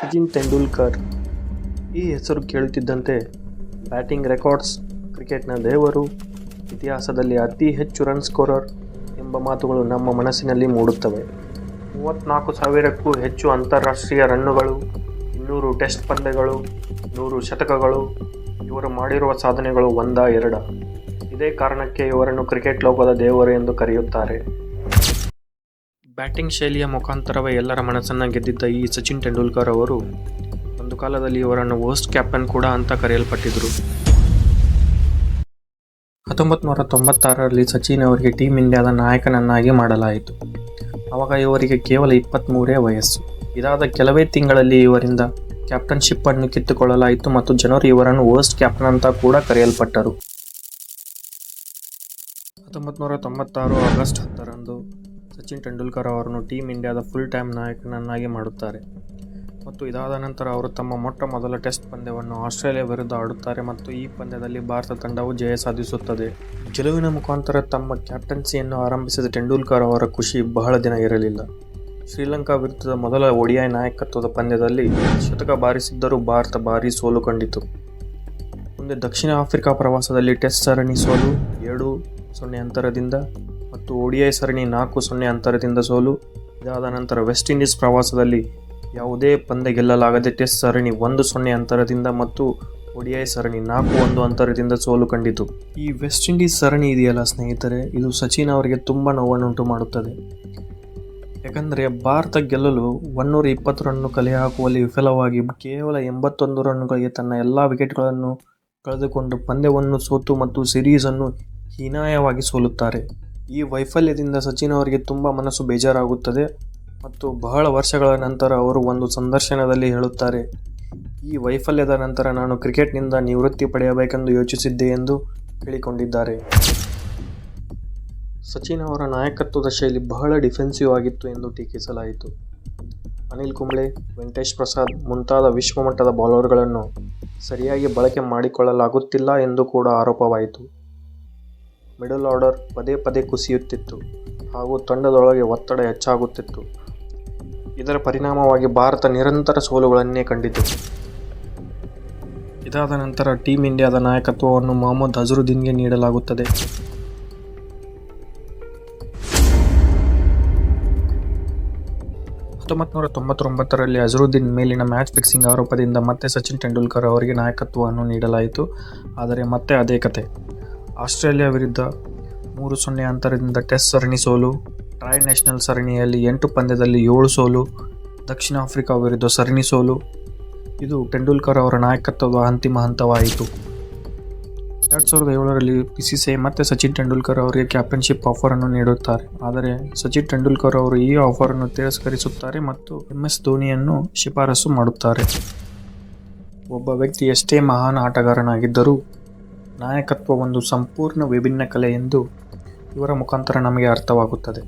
ಸಚಿನ್ ತೆಂಡೂಲ್ಕರ್ ಈ ಹೆಸರು ಕೇಳುತ್ತಿದ್ದಂತೆ batting records, ಕ್ರಿಕೆಟ್ನ ದೇವರು, ಇತಿಹಾಸದಲ್ಲಿ ಅತಿ ಹೆಚ್ಚು ರನ್ ಸ್ಕೋರರ್ ಎಂಬ ಮಾತುಗಳು ನಮ್ಮ ಮನಸ್ಸಿನಲ್ಲಿ ಮೂಡುತ್ತವೆ. 34,000ಕ್ಕೂ ಹೆಚ್ಚು ಅಂತಾರಾಷ್ಟ್ರೀಯ ರನ್ನುಗಳು, 200 ಟೆಸ್ಟ್ ಪಂದ್ಯಗಳು, 100 ಶತಕಗಳು. ಇವರು ಮಾಡಿರುವ ಸಾಧನೆಗಳು ಒಂದಾ ಎರಡಾ? ಇದೇ ಕಾರಣಕ್ಕೆ ಇವರನ್ನು ಕ್ರಿಕೆಟ್ ಲೋಕದ ದೇವರು ಎಂದು ಕರೆಯುತ್ತಾರೆ. ಬ್ಯಾಟಿಂಗ್ ಶೈಲಿಯ ಮುಖಾಂತರವೇ ಎಲ್ಲರ ಮನಸ್ಸನ್ನು ಗೆದ್ದಿದ್ದ ಈ ಸಚಿನ್ ತೆಂಡೂಲ್ಕರ್ ಅವರು ಒಂದು ಕಾಲದಲ್ಲಿ ಇವರನ್ನು ವರ್ಸ್ಟ್ ಕ್ಯಾಪ್ಟನ್ ಕೂಡ ಅಂತ ಕರೆಯಲ್ಪಟ್ಟಿದ್ದರು. 1996ರಲ್ಲಿ ಸಚಿನ್ ಅವರಿಗೆ ಟೀಮ್ ಇಂಡಿಯಾದ ನಾಯಕನನ್ನಾಗಿ ಮಾಡಲಾಯಿತು. ಆವಾಗ ಇವರಿಗೆ ಕೇವಲ 23 ವಯಸ್ಸು. ಇದಾದ ಕೆಲವೇ ತಿಂಗಳಲ್ಲಿ ಇವರಿಂದ ಕ್ಯಾಪ್ಟನ್ಶಿಪ್ ಅನ್ನು ಕಿತ್ತುಕೊಳ್ಳಲಾಯಿತು ಮತ್ತು ಜನರು ಇವರನ್ನು ವರ್ಸ್ಟ್ ಕ್ಯಾಪ್ಟನ್ ಅಂತ ಕೂಡ ಕರೆಯಲ್ಪಟ್ಟರು. 1996 ಆಗಸ್ಟ್ 10ರಂದು ಸಚಿನ್ ತೆಂಡೂಲ್ಕರ್ ಅವರನ್ನು ಟೀಮ್ ಇಂಡಿಯಾದ ಫುಲ್ ಟೈಮ್ ನಾಯಕನನ್ನಾಗಿ ಮಾಡುತ್ತಾರೆ ಮತ್ತು ಇದಾದ ನಂತರ ಅವರು ತಮ್ಮ ಮೊಟ್ಟ ಮೊದಲ ಟೆಸ್ಟ್ ಪಂದ್ಯವನ್ನು ಆಸ್ಟ್ರೇಲಿಯಾ ವಿರುದ್ಧ ಆಡುತ್ತಾರೆ ಮತ್ತು ಈ ಪಂದ್ಯದಲ್ಲಿ ಭಾರತ ತಂಡವು ಜಯ ಸಾಧಿಸುತ್ತದೆ. ಗೆಲುವಿನ ಮುಖಾಂತರ ತಮ್ಮ ಕ್ಯಾಪ್ಟನ್ಸಿಯನ್ನು ಆರಂಭಿಸಿದ ತೆಂಡೂಲ್ಕರ್ ಅವರ ಖುಷಿ ಬಹಳ ದಿನ ಇರಲಿಲ್ಲ. ಶ್ರೀಲಂಕಾ ವಿರುದ್ಧದ ಮೊದಲ ODI ನಾಯಕತ್ವದ ಪಂದ್ಯದಲ್ಲಿ ಶತಕ ಬಾರಿಸಿದ್ದರೂ ಭಾರತ ಭಾರೀ ಸೋಲು ಕಂಡಿತು. ಮುಂದೆ ದಕ್ಷಿಣ ಆಫ್ರಿಕಾ ಪ್ರವಾಸದಲ್ಲಿ ಟೆಸ್ಟ್ ಸರಣಿ ಸೋಲು 7-0 ಅಂತರದಿಂದ ಮತ್ತು ODI ಸರಣಿ 4-0 ಅಂತರದಿಂದ ಸೋಲು. ಇದಾದ ನಂತರ ವೆಸ್ಟ್ ಇಂಡೀಸ್ ಪ್ರವಾಸದಲ್ಲಿ ಯಾವುದೇ ಪಂದ್ಯ ಗೆಲ್ಲಲಾಗದೆ ಟೆಸ್ಟ್ ಸರಣಿ 1-0 ಅಂತರದಿಂದ ಮತ್ತು ODI ಸರಣಿ 4-1 ಅಂತರದಿಂದ ಸೋಲು ಕಂಡಿತು. ಈ ವೆಸ್ಟ್ ಇಂಡೀಸ್ ಸರಣಿ ಇದೆಯಲ್ಲ ಸ್ನೇಹಿತರೆ, ಇದು ಸಚಿನ್ ಅವರಿಗೆ ತುಂಬ ನೋವನ್ನುಂಟು ಮಾಡುತ್ತದೆ. ಯಾಕಂದರೆ ಭಾರತ ಗೆಲ್ಲಲು 120 ರನ್ನು ಕಲೆ ಹಾಕುವಲ್ಲಿ ವಿಫಲವಾಗಿ ಕೇವಲ 81 ರನ್ನುಗಳಿಗೆ ತನ್ನ ಎಲ್ಲ ವಿಕೆಟ್ಗಳನ್ನು ಕಳೆದುಕೊಂಡು ಪಂದ್ಯವನ್ನು ಸೋತು ಮತ್ತು ಸಿರೀಸನ್ನು ಹೀನಾಯವಾಗಿ ಸೋಲುತ್ತಾರೆ. ಈ ವೈಫಲ್ಯದಿಂದ ಸಚಿನ್ ಅವರಿಗೆ ತುಂಬ ಮನಸ್ಸು ಬೇಜಾರಾಗುತ್ತದೆ ಮತ್ತು ಬಹಳ ವರ್ಷಗಳ ನಂತರ ಅವರು ಒಂದು ಸಂದರ್ಶನದಲ್ಲಿ ಹೇಳುತ್ತಾರೆ, ಈ ವೈಫಲ್ಯದ ನಂತರ ನಾನು ಕ್ರಿಕೆಟ್ನಿಂದ ನಿವೃತ್ತಿ ಪಡೆಯಬೇಕೆಂದು ಯೋಚಿಸಿದ್ದೆ ಎಂದು ಹೇಳಿಕೊಂಡಿದ್ದಾರೆ. ಸಚಿನ್ ಅವರ ನಾಯಕತ್ವದ ಶೈಲಿ ಬಹಳ ಡಿಫೆನ್ಸಿವ್ ಆಗಿತ್ತು ಎಂದು ಟೀಕಿಸಲಾಯಿತು. ಅನಿಲ್ ಕುಂಬ್ಳೆ, ವೆಂಕಟೇಶ್ ಪ್ರಸಾದ್ ಮುಂತಾದ ವಿಶ್ವಮಟ್ಟದ ಬೌಲರ್ಗಳನ್ನು ಸರಿಯಾಗಿ ಬಳಕೆ ಮಾಡಿಕೊಳ್ಳಲಾಗುತ್ತಿಲ್ಲ ಎಂದು ಕೂಡ ಆರೋಪವಾಯಿತು. ಮಿಡಲ್ ಆರ್ಡರ್ ಪದೇ ಪದೇ ಕುಸಿಯುತ್ತಿತ್ತು ಹಾಗೂ ತಂಡದೊಳಗೆ ಒತ್ತಡ ಹೆಚ್ಚಾಗುತ್ತಿತ್ತು. ಇದರ ಪರಿಣಾಮವಾಗಿ ಭಾರತ ನಿರಂತರ ಸೋಲುಗಳನ್ನೇ ಕಂಡಿತು. ಇದಾದ ನಂತರ ಟೀಮ್ ಇಂಡಿಯಾದ ನಾಯಕತ್ವವನ್ನು ಮೊಹಮ್ಮದ್ ಅಜರುದ್ದೀನ್ಗೆ ನೀಡಲಾಗುತ್ತದೆ. 1999ರಲ್ಲಿ ಅಜರುದ್ದೀನ್ ಮೇಲಿನ ಮ್ಯಾಚ್ ಫಿಕ್ಸಿಂಗ್ ಆರೋಪದಿಂದ ಮತ್ತೆ ಸಚಿನ್ ತೆಂಡೂಲ್ಕರ್ ಅವರಿಗೆ ನಾಯಕತ್ವವನ್ನು ನೀಡಲಾಯಿತು. ಆದರೆ ಮತ್ತೆ ಅದೇ ಕತೆ. ಆಸ್ಟ್ರೇಲಿಯಾ ವಿರುದ್ಧ 3-0 ಅಂತರದಿಂದ ಟೆಸ್ಟ್ ಸರಣಿ ಸೋಲು, ಟ್ರೈ ನ್ಯಾಷನಲ್ ಸರಣಿಯಲ್ಲಿ 8 ಪಂದ್ಯದಲ್ಲಿ 7 ಸೋಲು, ದಕ್ಷಿಣ ಆಫ್ರಿಕಾ ವಿರುದ್ಧ ಸರಣಿ ಸೋಲು. ಇದು ತೆಂಡೂಲ್ಕರ್ ಅವರ ನಾಯಕತ್ವದ ಅಂತಿಮ ಹಂತವಾಯಿತು. 2007ರಲ್ಲಿ BCCI ಮತ್ತೆ ಸಚಿನ್ ತೆಂಡೂಲ್ಕರ್ ಅವರಿಗೆ ಕ್ಯಾಪ್ಟನ್ಶಿಪ್ ಆಫರನ್ನು ನೀಡುತ್ತಾರೆ. ಆದರೆ ಸಚಿನ್ ತೆಂಡೂಲ್ಕರ್ ಅವರು ಈ ಆಫರನ್ನು ತಿರಸ್ಕರಿಸುತ್ತಾರೆ ಮತ್ತು MS ಧೋನಿಯನ್ನು ಶಿಫಾರಸು ಮಾಡುತ್ತಾರೆ. ಒಬ್ಬ ವ್ಯಕ್ತಿ ಎಷ್ಟೇ ಮಹಾನ್ ಆಟಗಾರನಾಗಿದ್ದರೂ ನಾಯಕತ್ವ ಒಂದು ಸಂಪೂರ್ಣ ವಿಭಿನ್ನ ಕಲೆ ಎಂದು ಇವರ ಮುಖಾಂತರ ನಮಗೆ ಅರ್ಥವಾಗುತ್ತದೆ.